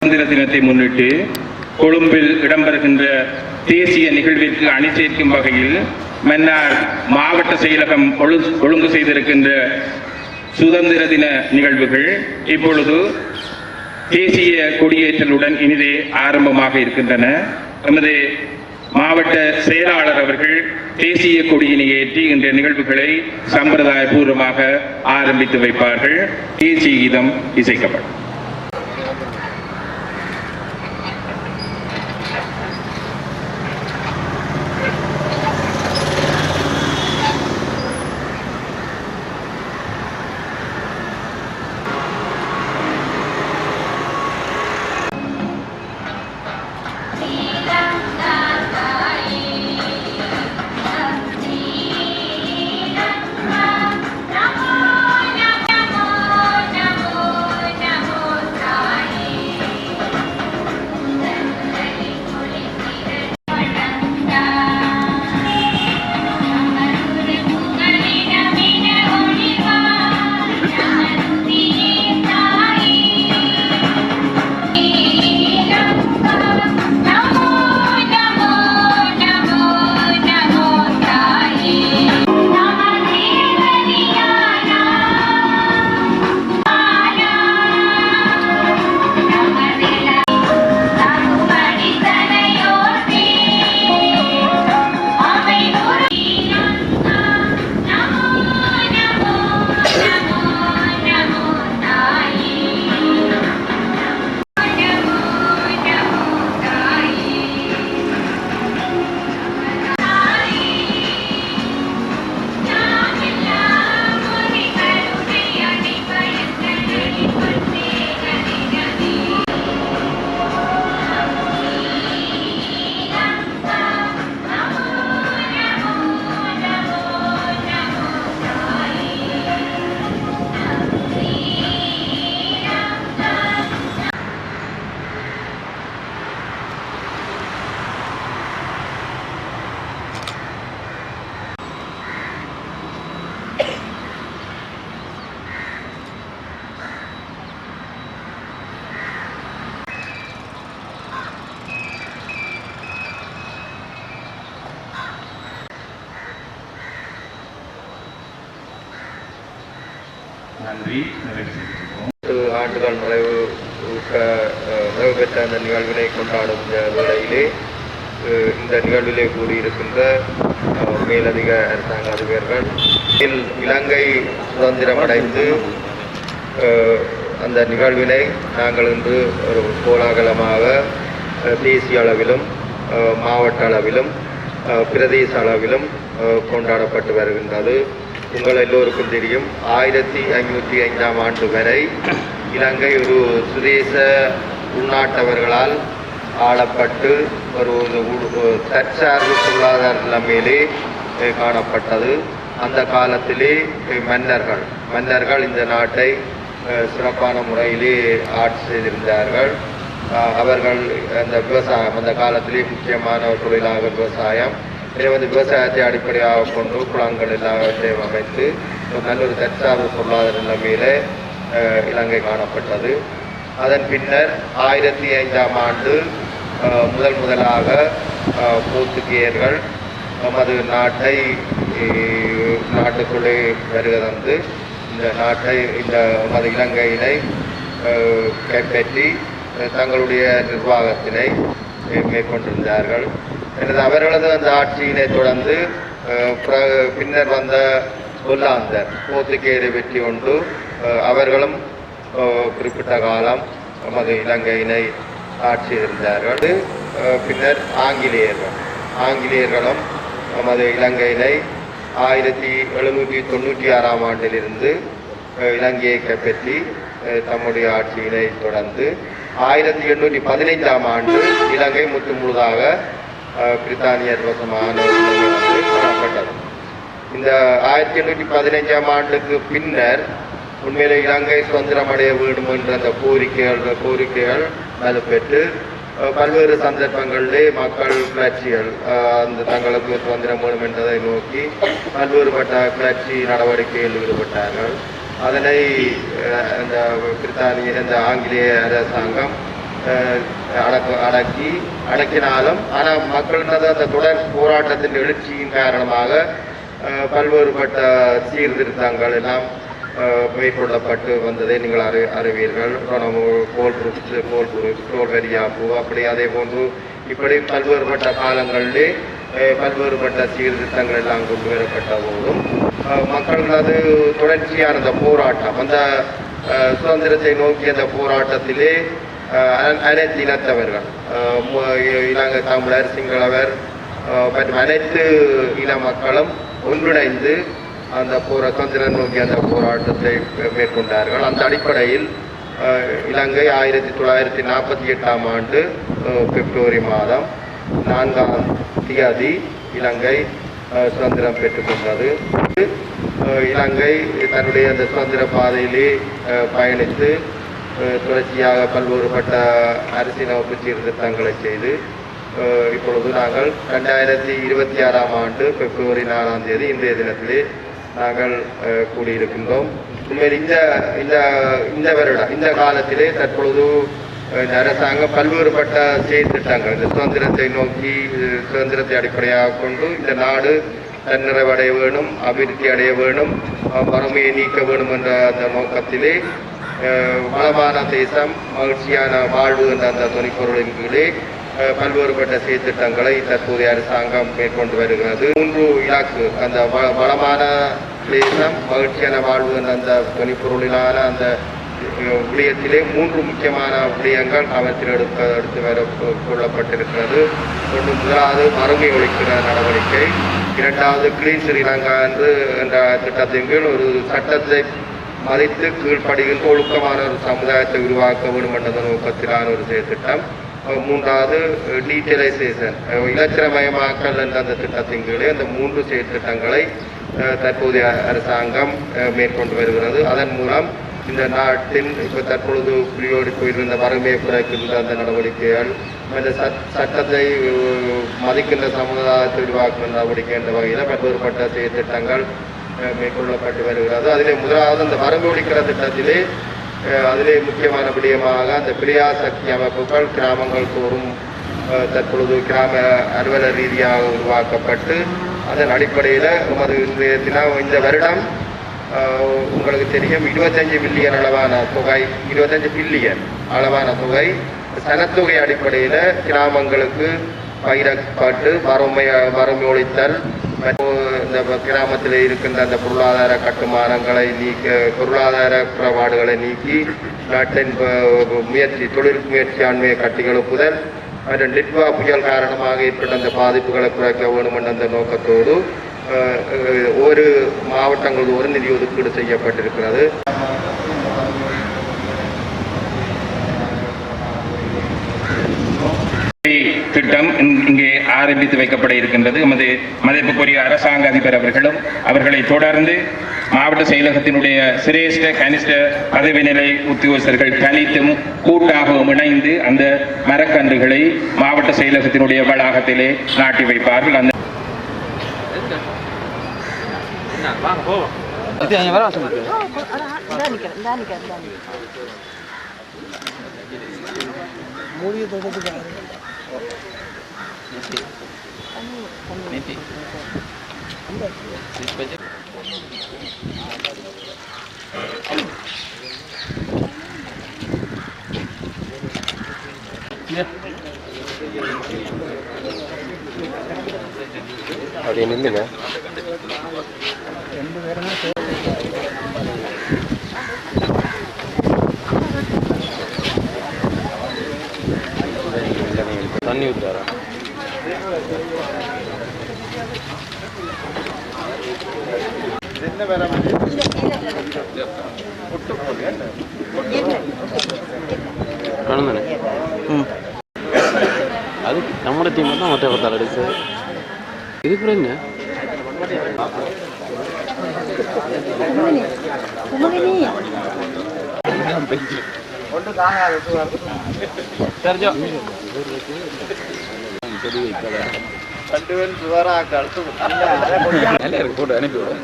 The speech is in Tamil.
சுதந்திர தினத்தை முன்னிட்டு கொழும்பில் இடம்பெறுகின்ற தேசிய நிகழ்விற்கு அணி சேர்க்கும் வகையில் மன்னார் மாவட்ட செயலகம் ஒழுங்கு செய்திருக்கின்ற சுதந்திர தின நிகழ்வுகள் இப்பொழுது தேசிய கொடியேற்றலுடன் இனிதே ஆரம்பமாக இருக்கின்றன. நமது மாவட்ட செயலாளர் அவர்கள் தேசிய கொடியினை ஏற்றி இன்றைய நிகழ்வுகளை சம்பிரதாய பூர்வமாக ஆரம்பித்து வைப்பார்கள். தேசிய கீதம் இசைக்கப்படும். ஆண்டுகள் நிறைவு பெற்ற அந்த நிகழ்வினை கொண்டாடும் வேளையிலே இந்த நிகழ்விலே கூடியிருக்கின்ற மேலதிக அரசாங்க அதிபர்கள் இலங்கை சுதந்திரம் அடைந்து அந்த நிகழ்வினை நாங்கள் இன்று ஒரு கோலாகலமாக தேசிய அளவிலும் மாவட்ட அளவிலும் பிரதேச அளவிலும் கொண்டாடப்பட்டு வருகின்றது. உங்கள் எல்லோருக்கும் தெரியும், 1505ஆம் ஆண்டு வரை இலங்கை ஒரு சுதேச உள்நாட்டவர்களால் ஆளப்பட்டு ஒரு தற்சார்பு பொருளாதார நிலைமையிலே காணப்பட்டது. அந்த காலத்திலே மன்னர்கள் இந்த நாட்டை சிறப்பான முறையிலே ஆட்சி செய்திருந்தார்கள். அவர்கள் அந்த விவசாயம் அந்த காலத்திலே முக்கியமான ஒரு தொழிலாக விவசாயம். எனவே விவசாயத்தை அடிப்படையாக கொண்டு குளங்கள் எல்லாவற்றையும் அமைத்து நல்ல ஒரு தற்சார்பு பொருளாதார நிலைமையில இலங்கை காணப்பட்டது. அதன் பின்னர் 1005ஆம் ஆண்டு முதலாக போர்த்துகேயர்கள் நமது நாட்டுக்குள்ளே வருகை தந்து இந்த நமது இலங்கையினை கைப்பற்றி தங்களுடைய நிர்வாகத்தினை மேற்கொண்டிருந்தார்கள். எனது அவர்களது அந்த ஆட்சியினை தொடர்ந்து பின்னர் வந்த ஒல்லாந்தர் போர்த்துகேயரை வெற்றி கொண்டு அவர்களும் குறிப்பிட்ட காலம் நமது இலங்கையினை ஆட்சி இருந்தார்கள். பின்னர் ஆங்கிலேயர்களும் நமது இலங்கையினை 1796ஆம் ஆண்டிலிருந்து இலங்கையை கைப்பற்றி தம்முடைய ஆட்சியினை தொடர்ந்து 1815ஆம் ஆண்டு இலங்கை முழுதாக பிரித்தானியர் வசமான காணப்பட்டது. இந்த 1815ஆம் ஆண்டுக்கு பின்னர் உண்மையிலே இலங்கை சுதந்திரம் அடைய வேண்டும் என்ற அந்த கோரிக்கைகள் வலுப்பெற்று பல்வேறு சந்தர்ப்பங்களிலே மக்கள் கிளர்ச்சிகள் அந்த தங்களுக்கு சுதந்திரம் வேணும் என்றதை நோக்கி பல்வேறுபட்ட கிளர்ச்சி நடவடிக்கையில் ஈடுபட்டார்கள். அதனை இந்த பிரித்தானிய இந்த ஆங்கிலேய அரசாங்கம் அடக்கினாலும் ஆனால் மக்களினது அந்த தொடர் போராட்டத்தின் எழுச்சியின் காரணமாக பல்வேறுபட்ட சீர்திருத்தங்கள் எல்லாம் மேற்கொள்ளப்பட்டு வந்ததை நீங்கள் அறிவீர்கள். கோல் வெரியாப்பு அப்படி அதே போன்று இப்படி பல்வேறுபட்ட காலங்களிலே பல்வேறுபட்ட சீர்திருத்தங்கள் எல்லாம் கொண்டு வரப்பட்ட போதும் மக்களது தொடர்ச்சியான அந்த போராட்டம் அந்த சுதந்திரத்தை நோக்கிய அந்த போராட்டத்திலே அனைத்து இனத்தவர்கள் இலங்கை தமிழர் சிங்களவர் மற்றும் அனைத்து இன மக்களும் ஒன்றிணைந்து அந்த சுதந்திரம் நோக்கி அந்த போராட்டத்தை மேற்கொண்டார்கள். அந்த அடிப்படையில் இலங்கை 1948ஆம் ஆண்டு பிப்ரவரி மாதம் 4ஆம் தேதி இலங்கை சுதந்திரம் பெற்றுக்கொண்டது. இலங்கை தன்னுடைய அந்த சுதந்திர பாதையிலே பயணித்து தொடர்ச்சியாக பல்வேறுபட்ட அரசியலமைப்பு சீர்திருத்தங்களை செய்து இப்பொழுது நாங்கள் 2026ஆம் ஆண்டு பிப்ரவரி 4ஆம் தேதி இன்றைய தினத்திலே நாங்கள் கூடியிருக்கின்றோம். உண்மையில் இந்த வருடம் இந்த காலத்திலே தற்பொழுது இந்த அரசாங்கம் பல்வேறுபட்ட செயற்திட்டங்கள் இந்த சுதந்திரத்தை நோக்கி சுதந்திரத்தை அடிப்படையாக கொண்டு இந்த நாடு தன்னிறைவடைய வேணும், அபிவிருத்தி அடைய வேணும், வறுமையை நீக்க வேணும் என்ற அந்த நோக்கத்திலே வளமான தேசம் மகிழ்ச்சியான வாழ்வு என்ற அந்த துணைப்பொருளின் கீழே பல்வேறுபட்ட செயற்திட்டங்களை தற்போதைய அரசாங்கம் மேற்கொண்டு வருகிறது. 3 இலக்கு அந்த வளமான தேசம் மகிழ்ச்சியான வாழ்வு என்ற அந்த துணைப்பொருளிலான அந்த விடயத்திலே 3 முக்கியமான விடயங்கள் கவனத்தில் எடுத்து வர கொள்ளப்பட்டிருக்கிறது. ஒன்று முதலாவது வறுமை ஒழிக்கிற நடவடிக்கை, 2வது கிளீன் ஸ்ரீலங்கா என்ற திட்டத்தின் கீழ் ஒரு சட்டத்தை மதித்து கீழ்ப்படுகின்ற ஒழுக்கமான ஒரு சமுதாயத்தை உருவாக்க வேண்டும் என்ற நோக்கத்திலான ஒரு செயற்திட்டம், 3வது டீட்டெயிலைசேஷன் இலச்சிரமயமாக்கல் என்ற அந்த திட்டத்தின் கீழே அந்த 3 செயற்திட்டங்களை தற்போதைய அரசாங்கம் மேற்கொண்டு வருகிறது. அதன் மூலம் இந்த நாட்டின் இப்போ தற்பொழுது புரியோடி போயிருந்த வறுமையை குறைக்கின்ற அந்த நடவடிக்கைகள், அந்த சட்டத்தை மதிக்கின்ற சமுதாயத்தை உருவாக்குகின்ற நடவடிக்கை என்ற வகையில் பல்வேறுபட்ட செயற்திட்டங்கள் மேற்கொள்ளப்பட்டு வருகிறது. அதிலே முதலாவது அந்த வறுமை ஒழிக்கிற திட்டத்திலே அதிலே முக்கியமான விடயமாக அந்த பிரியாசக்தி அமைப்புகள் கிராமங்கள் தோறும் தற்பொழுது கிராம அலுவலர் ரீதியாக உருவாக்கப்பட்டு அதன் அடிப்படையில் நமது இந்த வருடம் உங்களுக்கு தெரியும் 25 பில்லியன் அளவான தொகை 25 பில்லியன் அளவான தொகை சனத்தொகை அடிப்படையில் கிராமங்களுக்கு பயிரப்பட்டு வறுமை ஒழித்தல் இந்த கிராமத்தில் இருக்கின்ற அந்த பொருளாதார கட்டுமானங்களை பொருளாதார குறைபாடுகளை நீக்கி நாட்டின் தொழில் முயற்சியாண்மையை கட்டியெழுப்புதல் மற்றும் நிட்வா புயல் காரணமாக ஏற்பட்ட அந்த பாதிப்புகளை குறைக்க வேண்டும் என்ற அந்த நோக்கத்தோடு ஒரு மாவட்டங்கள் ஒரு நிதி ஒதுக்கீடு செய்யப்பட்டிருக்கிறது. திட்டம் இங்கே ஆரம்பித்து வைக்கப்பட இருக்கின்றது. நமது மதிப்புக்குரிய அரசாங்க அதிபர் அவர்களும் அவர்களை தொடர்ந்து மாவட்ட செயலகத்தினுடைய சிரேஷ்ட கனிஷ்ட பதவி நிலை உத்தியோகஸ்தர்கள் தனித்தும் கூட்டாகவும் இணைந்து அந்த மரக்கன்றுகளை மாவட்ட செயலகத்தினுடைய வளாகத்திலே நாட்டி வைப்பார்கள். அந்த அப்படியே நில்லுங்க. தண்ணி ஊற்றுறாரா? என்ன வேற அது நம்ம டீம் தான் மற்ற பத்தால் அடிச்சு இதுக்கு என்ன தெரிஞ்சோ போட்டு அனுப்பி விடும்.